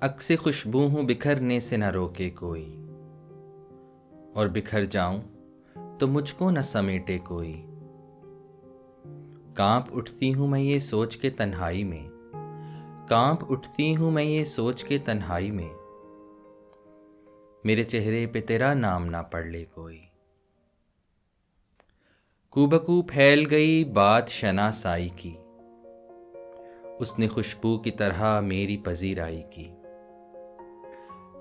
अक्से खुशबू हूँ बिखरने से न रोके कोई, और बिखर जाऊं तो मुझको न समेटे कोई। कांप उठती हूँ मैं ये सोच के तन्हाई में, कांप उठती हूँ मैं ये सोच के तन्हाई में, मेरे चेहरे पे तेरा नाम ना पढ़ ले कोई। कूबकू फैल गई बात शनासाई की, उसने खुशबू की तरह मेरी पजीराई की।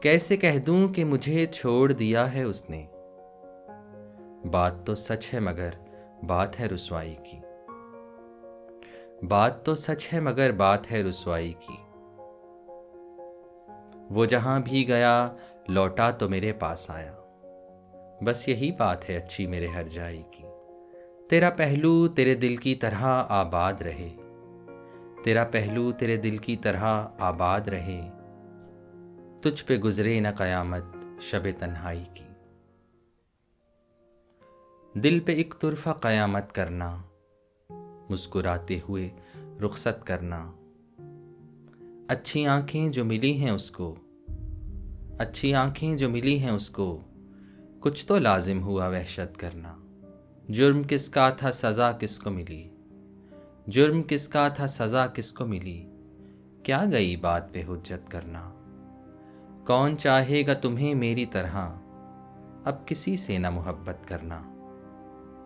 कैसे कह दूं कि मुझे छोड़ दिया है उसने, बात तो सच है मगर बात है रुसवाई की। बात तो सच है मगर बात है रुसवाई की। वो जहां भी गया लौटा तो मेरे पास आया, बस यही बात है अच्छी मेरे हर जाई की। तेरा पहलू तेरे दिल की तरह आबाद रहे, तेरा पहलू तेरे दिल की तरह आबाद रहे, तुझ पे गुजरे न कयामत शबे तन्हाई की। दिल पे एक तुरफा कयामत करना, मुस्कुराते हुए रुखसत करना। अच्छी आंखें जो मिली हैं उसको, अच्छी आंखें जो मिली हैं उसको, कुछ तो लाजिम हुआ वहशत करना। जुर्म किसका था सज़ा किसको मिली, जुर्म किसका था सज़ा किसको मिली, क्या गई बात पे हुज्जत करना। कौन चाहेगा तुम्हें मेरी तरह, अब किसी से न मोहब्बत करना।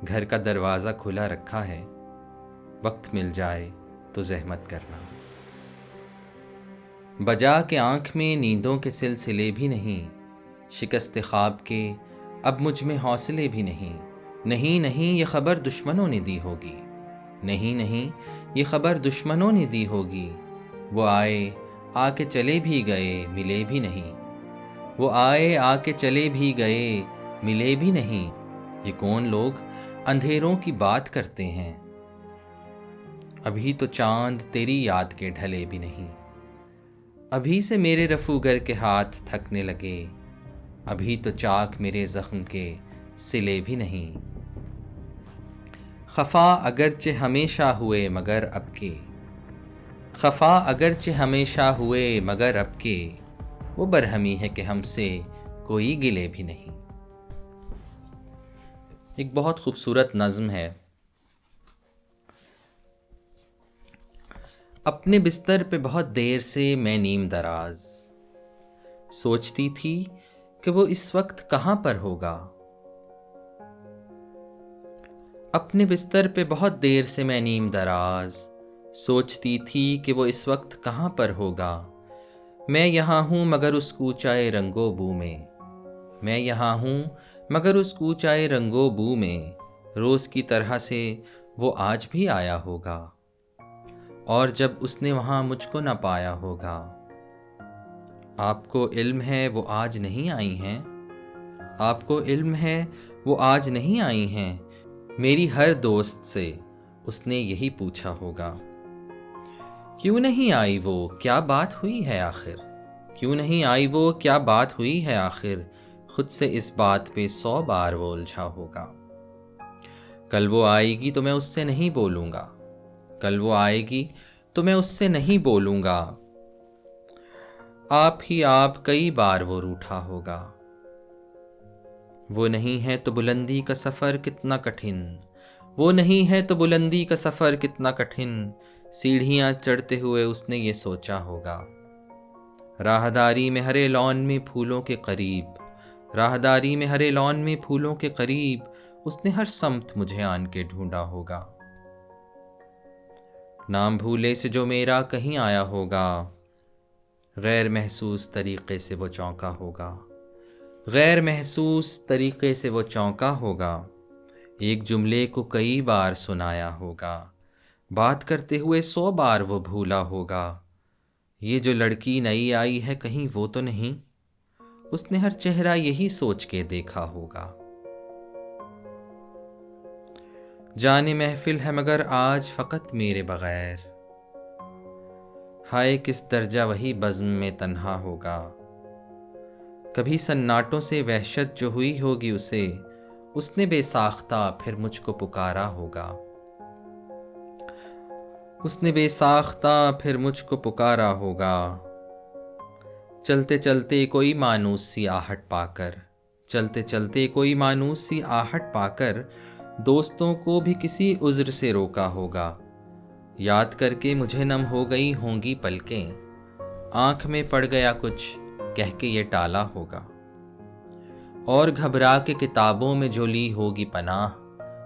घर का दरवाज़ा खुला रखा है, वक्त मिल जाए तो जहमत करना। बजा के आँख में नींदों के सिलसिले भी नहीं, शिकस्त ख्वाब के अब मुझ में हौसले भी नहीं। नहीं नहीं ये खबर दुश्मनों ने दी होगी, नहीं नहीं ये खबर दुश्मनों ने दी होगी। वो आए आके चले भी गए मिले भी नहीं, वो आए आके चले भी गए मिले भी नहीं। ये कौन लोग अंधेरों की बात करते हैं, अभी तो चांद तेरी याद के ढले भी नहीं। अभी से मेरे रफूगर के हाथ थकने लगे, अभी तो चाक मेरे जख्म के सिले भी नहीं। खफा अगरचे हमेशा हुए मगर अब के, खफा अगरचे हमेशा हुए मगर अब के, वो बरहमी है कि हमसे कोई गिले भी नहीं। एक बहुत खूबसूरत नज़्म है। अपने बिस्तर पे बहुत देर से मैं नीम दराज, सोचती थी कि वो इस वक्त कहाँ पर होगा। अपने बिस्तर पे बहुत देर से मैं नीम दराज, सोचती थी कि वो इस वक्त कहाँ पर होगा। मैं यहाँ हूँ मगर उस कूचाए रंगो बू में, मैं यहाँ हूँ मगर उस कूचाए रंगो बू में, रोज़ की तरह से वो आज भी आया होगा, और जब उसने वहाँ मुझको न पाया होगा। आपको इल्म है वो आज नहीं आई हैं, आपको इल्म है वो आज नहीं आई हैं, मेरी हर दोस्त से उसने यही पूछा होगा। क्यों नहीं आई वो क्या बात हुई है आखिर, क्यों नहीं आई वो क्या बात हुई है आखिर, खुद से इस बात पे 100 बार वो उलझा होगा। कल वो आएगी तो मैं उससे नहीं बोलूँगा, कल वो आएगी तो मैं उससे नहीं बोलूँगा, आप ही आप कई बार वो रूठा होगा। वो नहीं है तो बुलंदी का सफ़र कितना कठिन, वो नहीं है तो बुलंदी का सफ़र कितना कठिन, सीढ़ियाँ चढ़ते हुए उसने ये सोचा होगा। राहदारी में हरे लॉन में फूलों के करीब, राहदारी में हरे लॉन में फूलों के करीब, उसने हर समत मुझे आन के ढूंढा होगा। नाम भूले से जो मेरा कहीं आया होगा, गैर महसूस तरीक़े से वो चौंका होगा, गैर महसूस तरीक़े से वो चौंका होगा। एक जुमले को कई बार सुनाया होगा, बात करते हुए 100 बार वो भूला होगा। ये जो लड़की नई आई है कहीं वो तो नहीं, उसने हर चेहरा यही सोच के देखा होगा। जाने महफिल है मगर आज फ़कत मेरे बग़ैर, हाय किस दर्जा वही बज़्म में तन्हा होगा। कभी सन्नाटों से वहशत जो हुई होगी उसे, उसने बेसाख्ता फिर मुझको पुकारा होगा, उसने बेसाख्ता फिर मुझको पुकारा होगा। چلتے چلتے کوئی مانوس سی آہٹ پا کر، چلتے چلتے کوئی مانوس سی آہٹ پا کر دوستوں کو بھی کسی عذر سے روکا ہوگا۔ یاد کر کے مجھے نم ہو گئی ہوں گی پلکیں، آنکھ میں پڑ گیا کچھ کہہ کے یہ ٹالا ہوگا۔ اور گھبرا کے کتابوں میں جو لی ہوگی پناہ،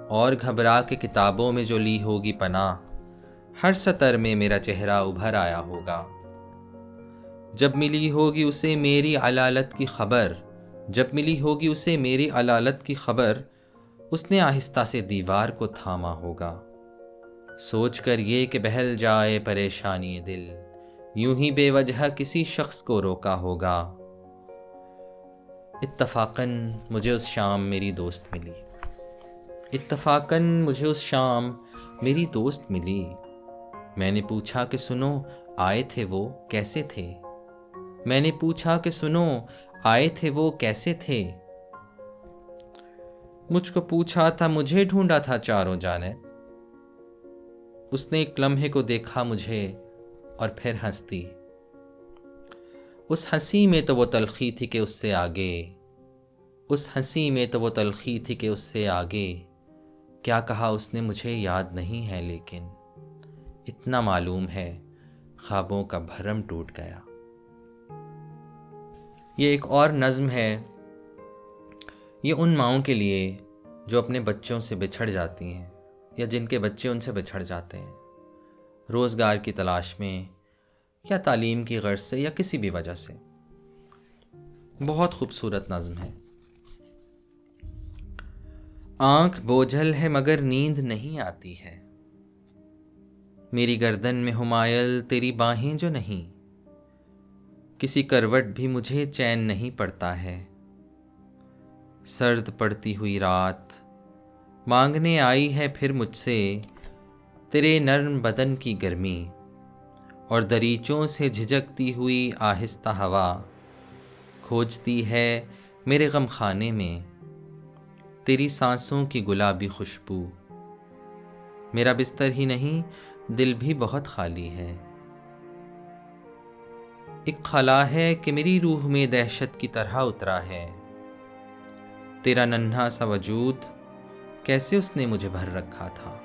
اور گھبرا کے کتابوں میں جو لی ہوگی پناہ، ہر سطر میں میرا چہرہ ابھر آیا ہوگا۔ جب ملی ہوگی اسے میری علالت کی خبر، جب ملی ہوگی اسے میری علالت کی خبر، اس نے آہستہ سے دیوار کو تھاما ہوگا، سوچ کر یہ کہ بہل جائے پریشانی دل، یوں ہی بے وجہ کسی شخص کو روکا ہوگا۔ اتفاقاً مجھے اس شام میری دوست ملی، اتفاقاً مجھے اس شام میری دوست ملی۔ میں نے پوچھا کہ سنو آئے تھے وہ کیسے تھے، میں نے پوچھا کہ سنو آئے تھے وہ کیسے تھے۔ مجھ کو پوچھا تھا مجھے ڈھونڈا تھا چاروں جانب، اس نے ایک لمحے کو دیکھا مجھے اور پھر ہنس دی۔ اس ہنسی میں تو وہ تلخی تھی کہ اس سے آگے، اس ہنسی میں تو وہ تلخی تھی کہ اس سے آگے کیا کہا اس نے مجھے یاد نہیں ہے، لیکن اتنا معلوم ہے خوابوں کا بھرم ٹوٹ گیا۔ یہ ایک اور نظم ہے، یہ ان ماؤں کے لیے جو اپنے بچوں سے بچھڑ جاتی ہیں یا جن کے بچے ان سے بچھڑ جاتے ہیں، روزگار کی تلاش میں یا تعلیم کی غرض سے یا کسی بھی وجہ سے۔ بہت خوبصورت نظم ہے۔ آنکھ بوجھل ہے مگر نیند نہیں آتی ہے، میری گردن میں ہمایل تیری باہیں جو نہیں، کسی کروٹ بھی مجھے چین نہیں پڑتا ہے۔ سرد پڑتی ہوئی رات مانگنے آئی ہے پھر مجھ سے تیرے نرم بدن کی گرمی، اور دریچوں سے جھجکتی ہوئی آہستہ ہوا کھوجتی ہے میرے غم خانے میں تیری سانسوں کی گلابی خوشبو۔ میرا بستر ہی نہیں دل بھی بہت خالی ہے، ایک خلا ہے کہ میری روح میں دہشت کی طرح اترا ہے، تیرا ننھا سا وجود کیسے اس نے مجھے بھر رکھا تھا،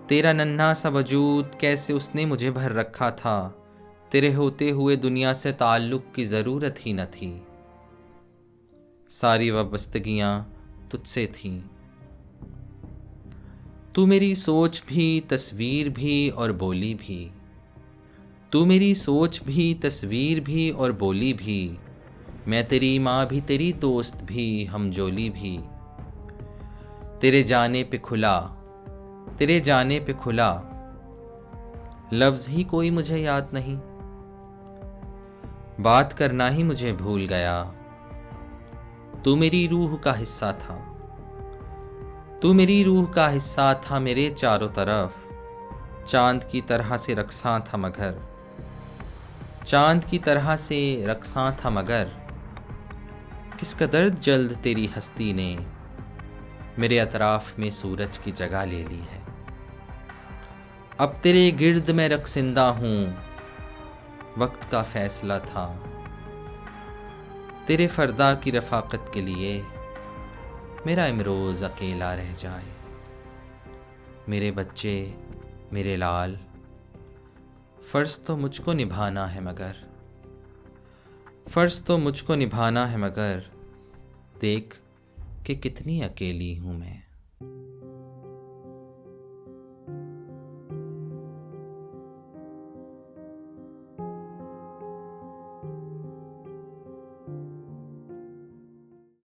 تیرا ننھا سا وجود کیسے اس نے مجھے بھر رکھا تھا، تیرے ہوتے ہوئے دنیا سے تعلق کی ضرورت ہی نہ تھی، ساری وابستگیاں تجھ سے تھیں۔ تو میری سوچ بھی تصویر بھی اور بولی بھی، تو میری سوچ بھی تصویر بھی اور بولی بھی، میں تیری ماں بھی تیری دوست بھی ہم جولی بھی، تیرے جانے پہ کھلا، تیرے جانے پہ کھلا، لفظ ہی کوئی مجھے یاد نہیں، بات کرنا ہی مجھے بھول گیا، تو میری روح کا حصہ تھا، تو میری روح کا حصہ تھا، میرے چاروں طرف چاند کی طرح سے رقصاں تھا مگر، چاند کی طرح سے رقصاں تھا مگر، کس قدر جلد تیری ہستی نے میرے اطراف میں سورج کی جگہ لے لی ہے، اب تیرے گرد میں رقصندہ ہوں، وقت کا فیصلہ تھا، تیرے فردا کی رفاقت کے لیے میرا امروز اکیلا رہ جائے، میرے بچے میرے لال، فرض تو مجھ کو نبھانا ہے مگر، فرض تو مجھ کو نبھانا ہے مگر، دیکھ کہ کتنی اکیلی ہوں میں۔